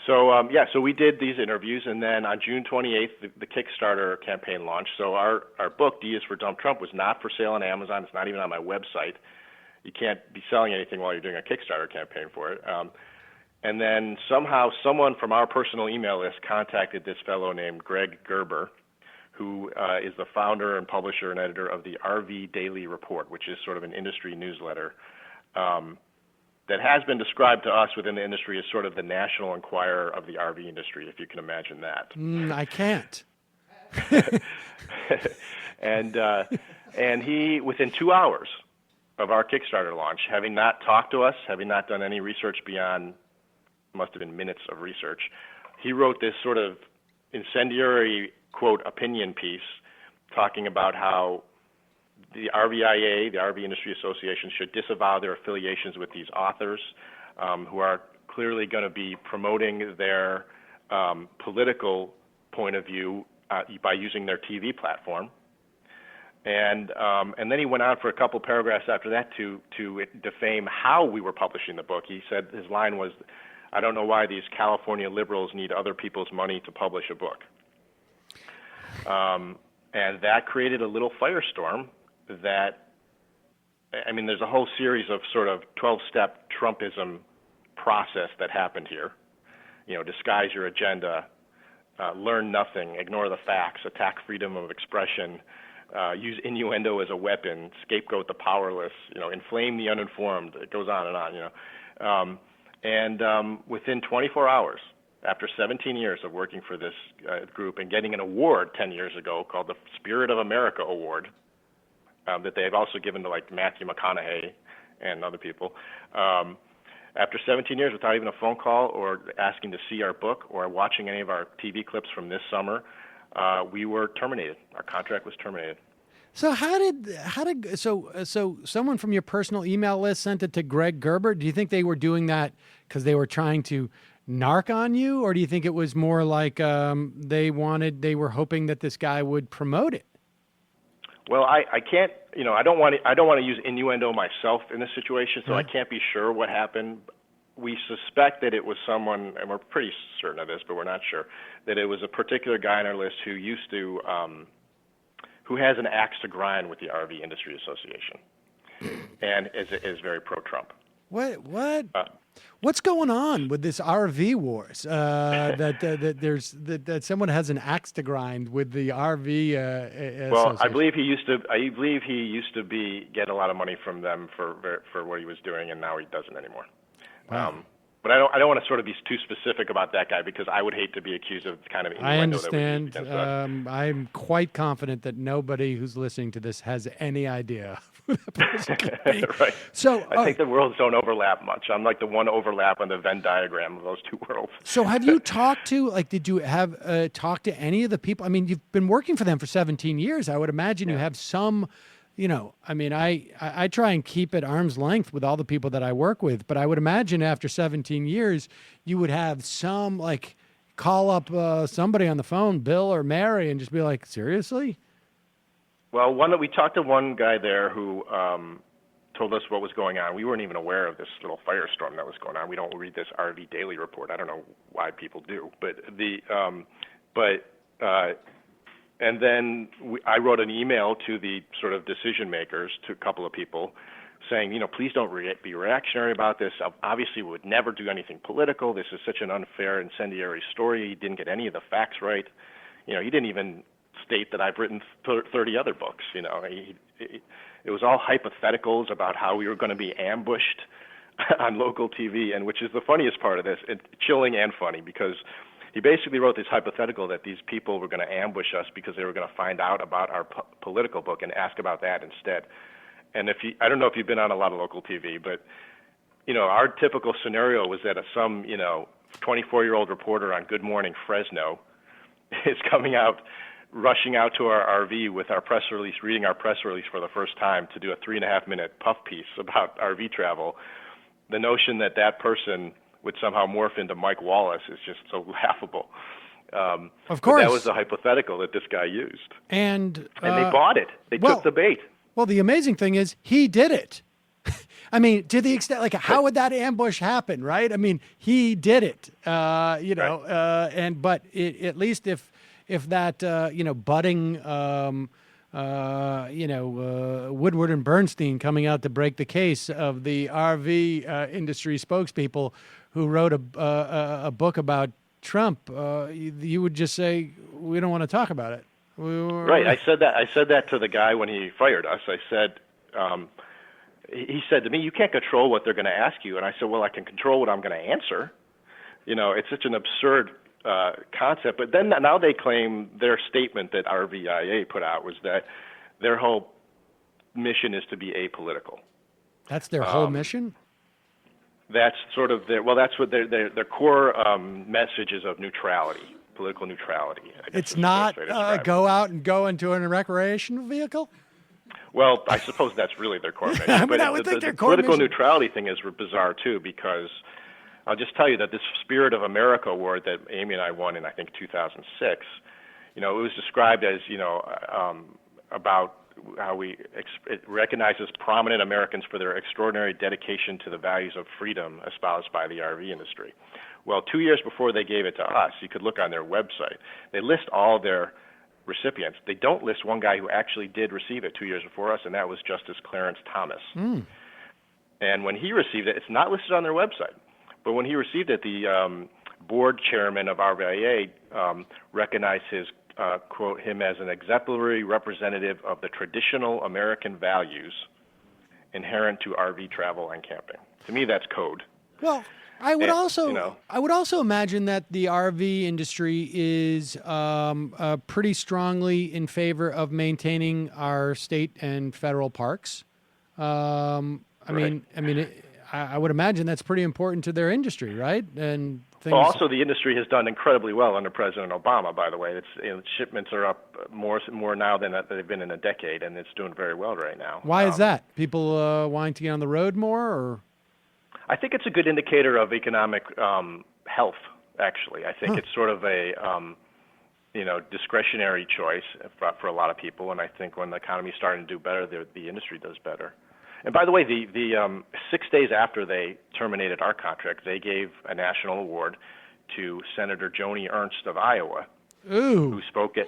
So we did these interviews, and then on June 28th, the Kickstarter campaign launched. So our book, D is for Dump Trump, was not for sale on Amazon. It's not even on my website. You can't be selling anything while you're doing a Kickstarter campaign for it. And then somehow someone from our personal email list contacted this fellow named Greg Gerber, who is the founder and publisher and editor of the RV Daily Report, which is sort of an industry newsletter that has been described to us within the industry as sort of the National Enquirer of the RV industry, if you can imagine that. I can't. And And he, within 2 hours of our Kickstarter launch, having not talked to us, having not done any research beyond, must have been minutes of research, he wrote this sort of incendiary, quote, opinion piece talking about how the RVIA, the RV Industry Association, should disavow their affiliations with these authors who are clearly going to be promoting their political point of view by using their TV platform. And then he went on for a couple paragraphs after that to defame how we were publishing the book. He said his line was, "I don't know why these California liberals need other people's money to publish a book." And that created a little firestorm that, I mean, there's a whole series of sort of 12-step Trumpism process that happened here. You know, disguise your agenda, learn nothing, ignore the facts, attack freedom of expression, use innuendo as a weapon, scapegoat the powerless, you know, inflame the uninformed. It goes on, you know. Within 24 hours, after 17 years of working for this group and getting an award 10 years ago called the Spirit of America Award, that they've also given to like Matthew McConaughey and other people, after 17 years without even a phone call or asking to see our book or watching any of our TV clips from this summer, we were terminated. Our contract was terminated. So so someone from your personal email list sent it to Greg Gerber. Do you think they were doing that because they were trying to narc on you, or do you think it was more like they were hoping that this guy would promote it? Well, I can't, you know, I don't want to use innuendo myself in this situation, so I can't be sure what happened. We suspect that it was someone, and we're pretty certain of this, but we're not sure, that it was a particular guy on our list who used to, who has an axe to grind with the RV Industry Association, and is very pro-Trump. What? What's going on with this RV wars? That someone has an axe to grind with the RV association. Well, I believe he used to get a lot of money from them for what he was doing, and now he doesn't anymore. Wow. But I don't want to sort of be too specific about that guy because I would hate to be accused of kind of innuendo. I understand. That we used against us. I'm quite confident that nobody who's listening to this has any idea who that person could be. Right. So I think the worlds don't overlap much. I'm like the one overlap on the Venn diagram of those two worlds. So have you talked to, did you have talked to any of the people? I mean, you've been working for them for 17 years. I would imagine you have some, you know, I mean, I try and keep at arm's length with all the people that I work with, but I would imagine after 17 years, you would have some, call up somebody on the phone, Bill or Mary, and just be like, seriously? Well, we talked to one guy there who told us what was going on. We weren't even aware of this little firestorm that was going on. We don't read this RV Daily Report. I don't know why people do, and then I wrote an email to the sort of decision makers, to a couple of people, saying, you know, please don't be reactionary about this. Obviously, we would never do anything political. This is such an unfair, incendiary story. He didn't get any of the facts right. You know, he didn't even state that I've written 30 other books. You know, it was all hypotheticals about how we were going to be ambushed on local TV, and which is the funniest part of this, chilling and funny, because he basically wrote this hypothetical that these people were going to ambush us because they were going to find out about our political book and ask about that instead. And I don't know if you've been on a lot of local TV, but, you know, our typical scenario was that some, you know, 24-year-old reporter on Good Morning Fresno is rushing out to our RV with our press release, reading our press release for the first time to do a 3.5-minute puff piece about RV travel. The notion that person would somehow morph into Mike Wallace is just so laughable. Of course. That was the hypothetical that this guy used. And they bought it. They took the bait. Well, the amazing thing is he did it. I mean, to the extent, how would that ambush happen, right? I mean, he did it, you know, right. But at least if that, you know, budding, Woodward and Bernstein coming out to break the case of the RV industry spokespeople who wrote a book about Trump, you would just say, we don't want to talk about it. Right. I said that to the guy when he fired us. I said, he said to me, you can't control what they're going to ask you. And I said, well, I can control what I'm going to answer. You know, it's such an absurd concept. But then now they claim their statement that RVIA put out was that their whole mission is to be apolitical. That's their whole mission? That's sort of that's what their core messages of neutrality, political neutrality. I guess It's is the not best way to describe it. go out and go into a recreational vehicle? Well, I suppose that's really their core mission. I mean, but I would think their the core political mission- neutrality thing is bizarre too, because I'll just tell you that this Spirit of America award that Amy and I won in, I think, 2006, it was described as, about how it recognizes prominent Americans for their extraordinary dedication to the values of freedom espoused by the RV industry. Well, 2 years before they gave it to us, you could look on their website. They list all their recipients. They don't list one guy who actually did receive it 2 years before us, and that was Justice Clarence Thomas. And when he received it, it's not listed on their website. But when he received it, the board chairman of RVIA recognized quote, him as an exemplary representative of the traditional American values inherent to RV travel and camping. To me, that's code. Well, I would And, I would also imagine that the RV industry is pretty strongly in favor of maintaining our state and federal parks. I would imagine that's pretty important to their industry, right? And things. Well, also, the industry has done incredibly well under President Obama, by the way. Shipments are up more now than they've been in a decade, and it's doing very well right now. Why is that? People wanting to get on the road more, or? I think it's a good indicator of economic health, actually. I think it's sort of a discretionary choice for a lot of people, and I think when the economy's starting to do better, the industry does better. And by the way, the 6 days after they terminated our contract, they gave a national award to Senator Joni Ernst of Iowa, who spoke at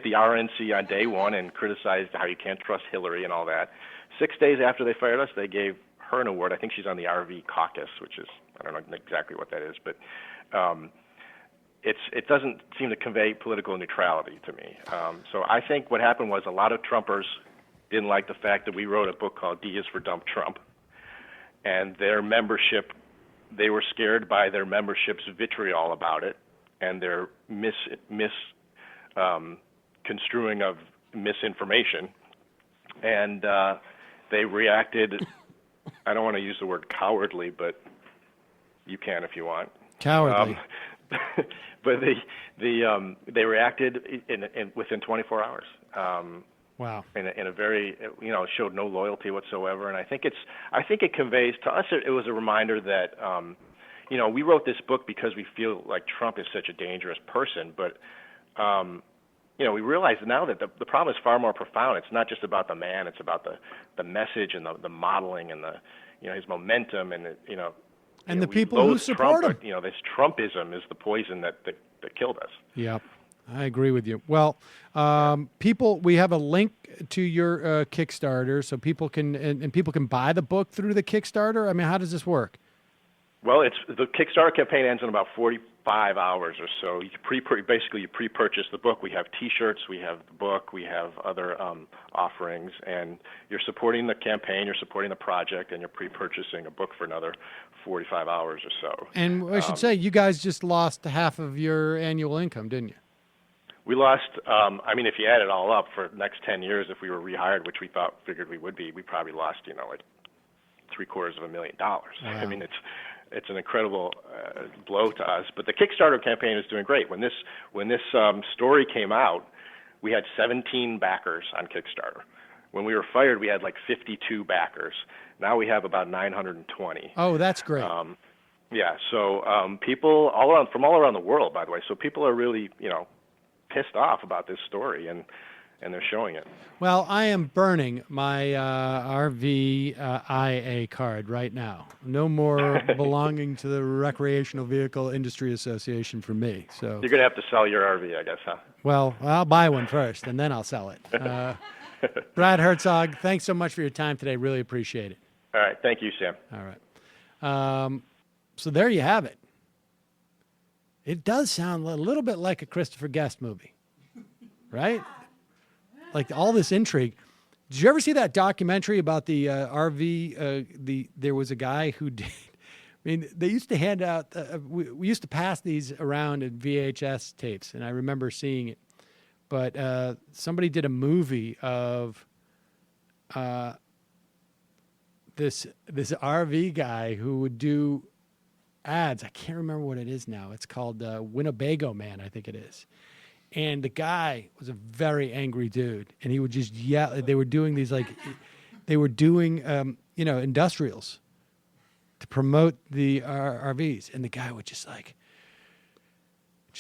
the RNC on day one and criticized how you can't trust Hillary and all that. 6 days after they fired us, they gave her an award. I think she's on the RV caucus, which is, I don't know exactly what that is, but it doesn't seem to convey political neutrality to me. So I think what happened was a lot of Trumpers didn't like the fact that we wrote a book called D is for Dump Trump, and their membership, they were scared by their membership's vitriol about it and their construing of misinformation, and they reacted. I don't want to use the word cowardly, but you can if you want. Cowardly. But they reacted within 24 hours. Wow. In a very, showed no loyalty whatsoever, and I think it conveys to us. It was a reminder that, we wrote this book because we feel like Trump is such a dangerous person, but, we realize now that the problem is far more profound. It's not just about the man; it's about the message and the modeling and his momentum and and the people who support him. But, this Trumpism is the poison that killed us. Yep. I agree with you. Well, we have a link to your Kickstarter, so people can buy the book through the Kickstarter. I mean, how does this work? Well, the Kickstarter campaign ends in about 45 hours or so. You pre-purchase the book. We have T-shirts, we have the book, we have other offerings, and you're supporting the campaign, you're supporting the project, and you're pre-purchasing a book for another 45 hours or so. And I should say, you guys just lost half of your annual income, didn't you? We lost, if you add it all up for the next 10 years, if we were rehired, which we figured we would be, we probably lost, like $750,000. Wow. I mean, it's an incredible blow to us. But the Kickstarter campaign is doing great. When this story came out, we had 17 backers on Kickstarter. When we were fired, we had like 52 backers. Now we have about 920. Oh, that's great. Yeah. So people from all around the world, by the way. So people are really, pissed off about this story, and they're showing it. Well, I am burning my RVIA card right now. No more belonging to the Recreational Vehicle Industry Association for me. So you're going to have to sell your RV, I guess, huh? Well, I'll buy one first, and then I'll sell it. Brad Herzog, thanks so much for your time today. Really appreciate it. All right. Thank you, Sam. All right. So there you have it. It does sound a little bit like a Christopher Guest movie, right? Like all this intrigue. Did you ever see that documentary about the RV? There was a guy who did. I mean, they used to hand out. We used to pass these around in VHS tapes, and I remember seeing it. But somebody did a movie of this RV guy who would do ads. I can't remember what it is now. It's called Winnebago Man, I think it is. And the guy was a very angry dude, and he would just yell. They were doing these industrials to promote the RVs, and the guy would just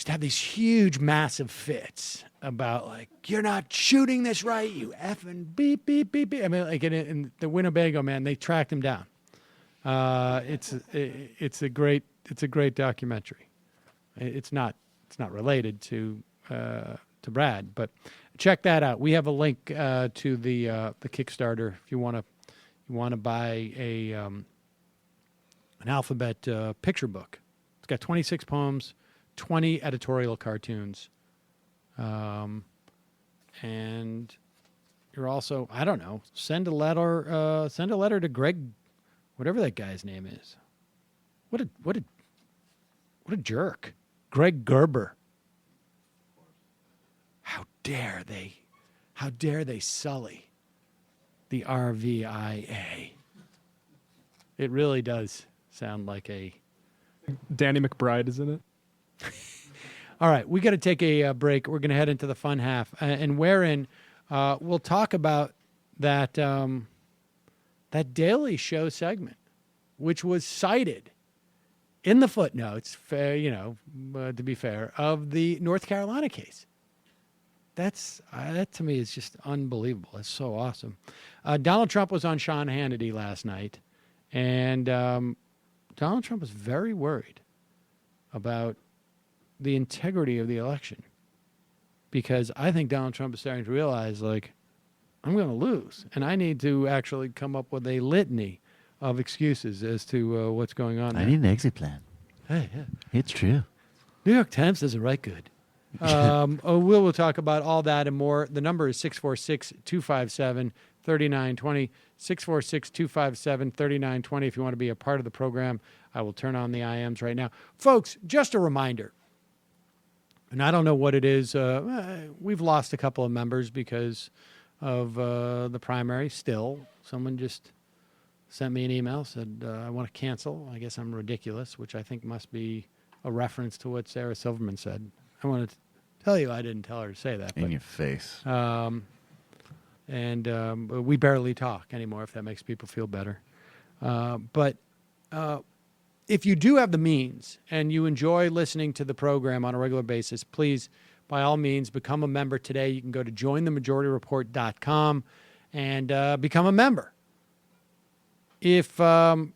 have these huge, massive fits about you're not shooting this right, you effing beep beep beep beep. I mean, in the Winnebago Man, they tracked him down. It's a great documentary. It's not related to Brad, but check that out. We have a link to the Kickstarter if you want to buy an alphabet picture book. It's got 26 poems, 20 editorial cartoons, and you're also, I don't know, send a letter to Greg, whatever that guy's name is. What a jerk, Greg Gerber. How dare they sully the RVIA? It really does sound like a... Danny McBride is in it. All right, we got to take a break. We're going to head into the fun half, and wherein we'll talk about that Daily Show segment, which was cited in the footnotes, to be fair, of the North Carolina case. That to me is just unbelievable. It's so awesome. Donald Trump was on Sean Hannity last night, and Donald Trump was very worried about the integrity of the election, because I think Donald Trump is starting to realize, I'm going to lose, and I need to actually come up with a litany of excuses as to what's going on there. I need an exit plan. Hey, yeah. It's true. New York Times doesn't write good. We'll talk about all that and more. The number is 646-257-3920, 646-257-3920 if you want to be a part of the program. I will turn on the IMs right now. Folks, just a reminder, and I don't know what it is. We've lost a couple of members because of the primary still. Someone just sent me an email, said, I want to cancel. I guess I'm ridiculous, which I think must be a reference to what Sarah Silverman said. I want to tell you I didn't tell her to say that. In your face. And we barely talk anymore, if that makes people feel better. But if you do have the means and you enjoy listening to the program on a regular basis, please, by all means, become a member today. You can go to jointhemajorityreport.com and become a member. If you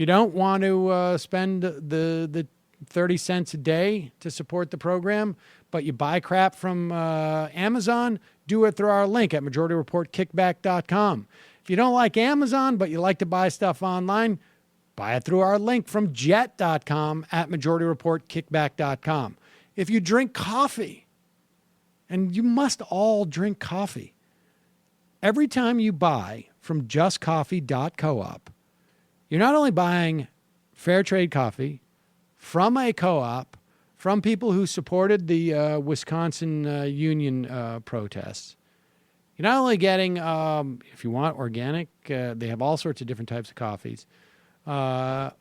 don't want to spend the 30 cents a day to support the program, but you buy crap from Amazon, do it through our link at majorityreportkickback.com. If you don't like Amazon, but you like to buy stuff online, buy it through our link from jet.com at majorityreportkickback.com. If you drink coffee, and you must all drink coffee, every time you buy from justcoffee.coop, you're not only buying fair trade coffee from a co-op, from people who supported the Wisconsin union protests. You're not only getting, if you want organic, they have all sorts of different types of coffees, but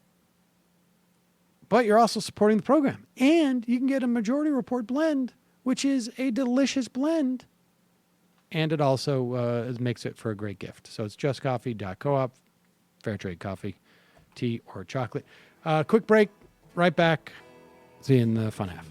you're also supporting the program. And you can get a Majority Report blend, which is a delicious blend. And it also makes it for a great gift. So it's justcoffee.coop, fair trade coffee, tea, or chocolate. Quick break. Right back. See you in the fun half.